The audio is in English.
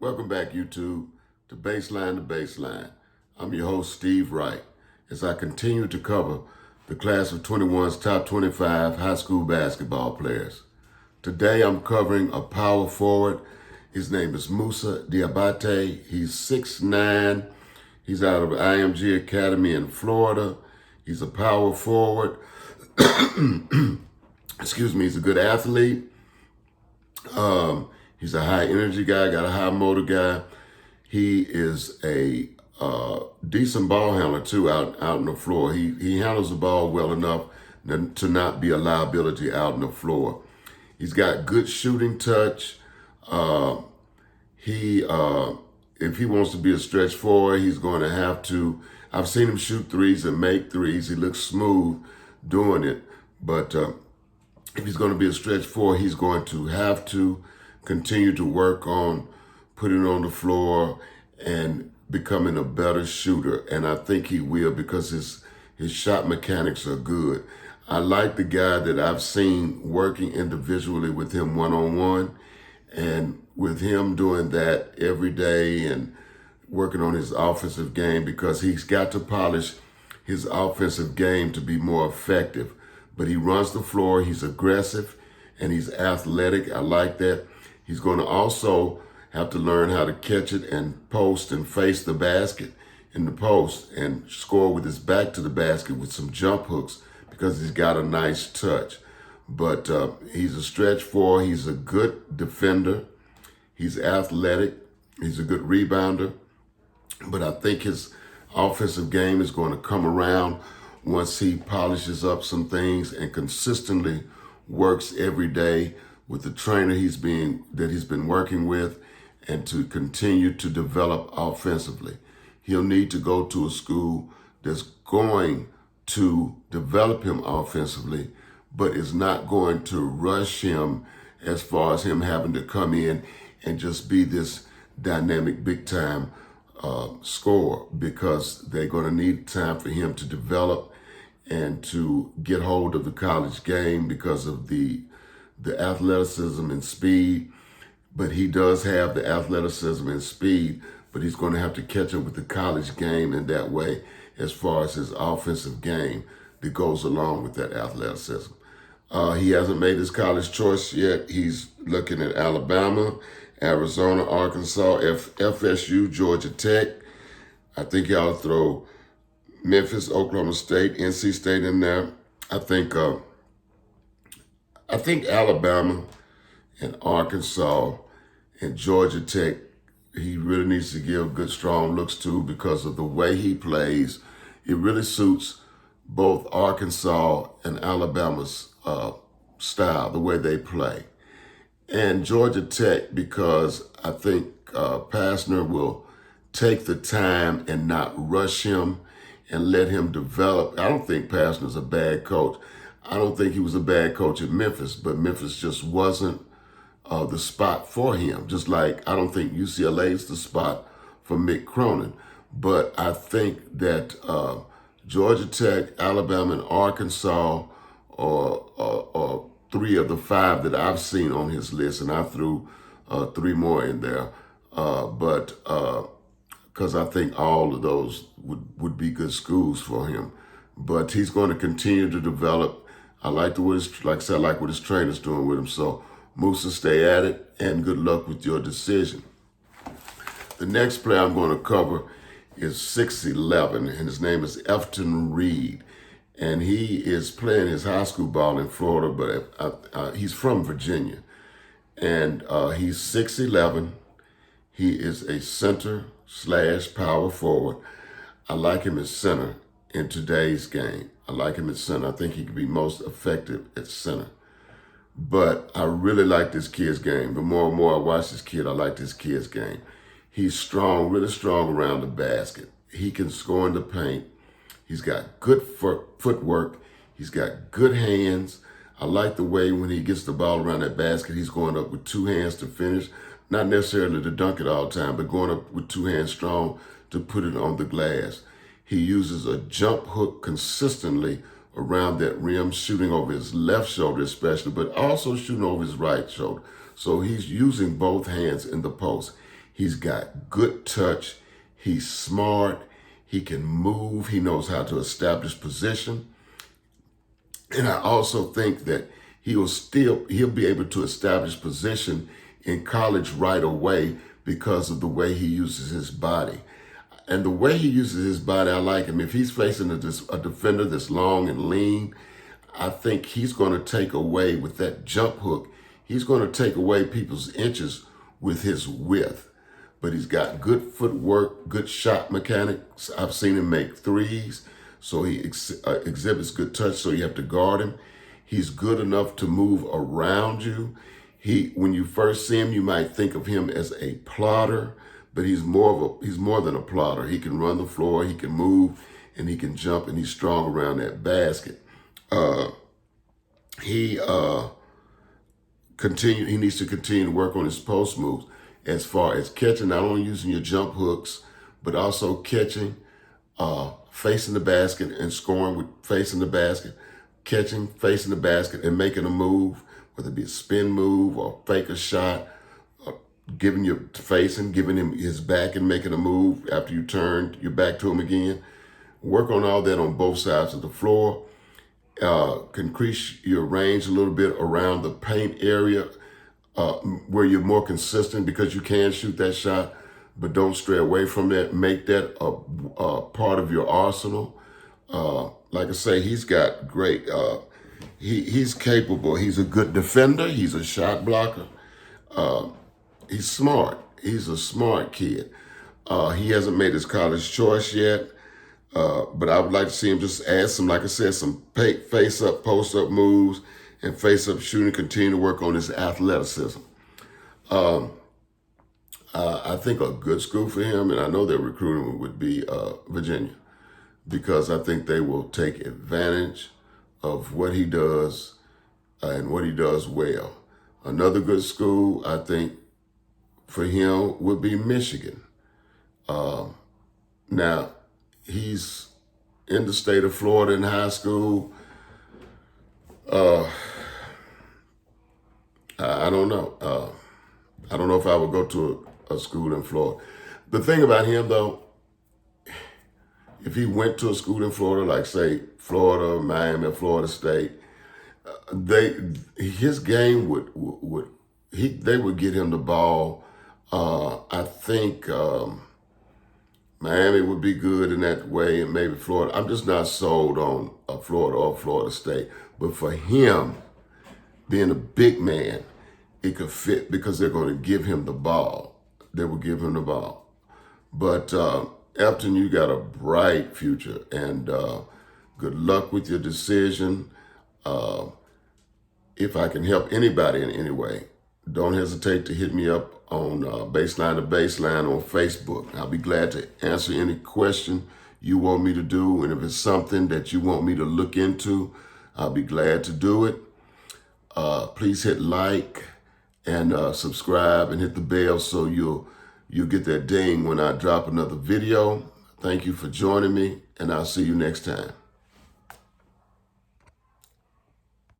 Welcome back, YouTube, to Baseline to Baseline. I'm your host, Steve Wright, as I continue to cover the class of 21's top 25 high school basketball players. Today, I'm covering a power forward. His name is Moussa Diabate. He's 6'9". He's out of IMG Academy in Florida. He's a power forward. Excuse me, he's a good athlete. He's a high energy guy, got a high motor guy. He is a decent ball handler too out on the floor. He handles the ball well enough to not be a liability out on the floor. He's got good shooting touch. If he wants to be a stretch forward, he's going to have to. I've seen him shoot threes and make threes. He looks smooth doing it. But if he's going to be a stretch forward, he's going to have to continue to work on putting it on the floor and becoming a better shooter. And I think he will, because his shot mechanics are good. I like the guy that I've seen working individually with him one-on-one, and with him doing that every day and working on his offensive game, because he's got to polish his offensive game to be more effective. But he runs the floor, he's aggressive, and he's athletic. I like that. He's going to also have to learn how to catch it and post and face the basket in the post and score with his back to the basket with some jump hooks, because he's got a nice touch. But he's a stretch four. He's a good defender. He's athletic. He's a good rebounder. But I think his offensive game is going to come around once he polishes up some things and consistently works every day with the trainer that he's been working with, and to continue to develop offensively. He'll need to go to a school that's going to develop him offensively, but is not going to rush him as far as him having to come in and just be this dynamic big-time scorer, because they're going to need time for him to develop and to get hold of the college game because of the athleticism and speed. But he does have the athleticism and speed, but he's going to have to catch up with the college game in that way, as far as his offensive game that goes along with that athleticism. He hasn't made his college choice yet. He's looking at Alabama, Arizona, Arkansas, FSU, Georgia Tech. I think y'all throw Memphis, Oklahoma State, NC State in there. I think Alabama and Arkansas and Georgia Tech, he really needs to give good, strong looks to, because of the way he plays. It really suits both Arkansas and Alabama's style, the way they play. And Georgia Tech, because I think Pastner will take the time and not rush him and let him develop. I don't think Pastner's a bad coach. I don't think he was a bad coach at Memphis, but Memphis just wasn't the spot for him. Just like I don't think UCLA is the spot for Mick Cronin. But I think that Georgia Tech, Alabama, and Arkansas are three of the five that I've seen on his list, and I threw three more in there. Because I think all of those would be good schools for him. But he's going to continue to develop. I like what his trainer's doing with him. So Moussa, stay at it, and good luck with your decision. The next player I'm going to cover is 6'11", and his name is Efton Reed. And he is playing his high school ball in Florida, but he's from Virginia. And he's 6'11". He is a center/power forward. I like him as center in today's game. I like him at center. I think he could be most effective at center. But I really like this kid's game. The more and more I watch this kid, I like this kid's game. He's strong, really strong around the basket. He can score in the paint. He's got good footwork. He's got good hands. I like the way when he gets the ball around that basket, he's going up with two hands to finish. Not necessarily to dunk it all the time, but going up with two hands strong to put it on the glass. He uses a jump hook consistently around that rim, shooting over his left shoulder especially, but also shooting over his right shoulder. So he's using both hands in the post. He's got good touch. He's smart. He can move. He knows how to establish position. And I also think that he'll be able to establish position in college right away because of the way he uses his body. And the way he uses his body, I like him. If he's facing a defender that's long and lean, I think he's going to take away with that jump hook. He's going to take away people's inches with his width. But he's got good footwork, good shot mechanics. I've seen him make threes, so he exhibits good touch, so you have to guard him. He's good enough to move around you. When you first see him, you might think of him as a plotter, but he's more than a plotter. He can run the floor, he can move, and he can jump, and he's strong around that basket. He needs to continue to work on his post moves as far as catching, not only using your jump hooks, but also catching, facing the basket and scoring with facing the basket, catching, facing the basket, and making a move, whether it be a spin move or fake a shot, giving him his back and making a move after you turn your back to him again. Work on all that on both sides of the floor. Can increase your range a little bit around the paint area where you're more consistent, because you can shoot that shot, but don't stray away from that. Make that a part of your arsenal. Like I say, he's got great, he's capable. He's a good defender. He's a shot blocker. He's smart. He's a smart kid. He hasn't made his college choice yet. But I would like to see him just add some, like I said, some face-up, post-up moves and face-up shooting, continue to work on his athleticism. I think a good school for him, and I know they're recruiting, would be Virginia, because I think they will take advantage of what he does and what he does well. Another good school, I think, for him would be Michigan. Now, he's in the state of Florida in high school. I don't know. I don't know if I would go to a school in Florida. The thing about him, though, if he went to a school in Florida, like say Florida, Miami, or Florida State, his game they would get him the ball. I think Miami would be good in that way, and maybe Florida. I'm just not sold on Florida or Florida State. But for him, being a big man, it could fit because they're going to give him the ball. They will give him the ball. But Epton, you got a bright future, and good luck with your decision. If I can help anybody in any way, don't hesitate to hit me up on Baseline to Baseline on Facebook. I'll be glad to answer any question you want me to do. And if it's something that you want me to look into, I'll be glad to do it. Please hit like and subscribe and hit the bell so you'll get that ding when I drop another video. Thank you for joining me, and I'll see you next time.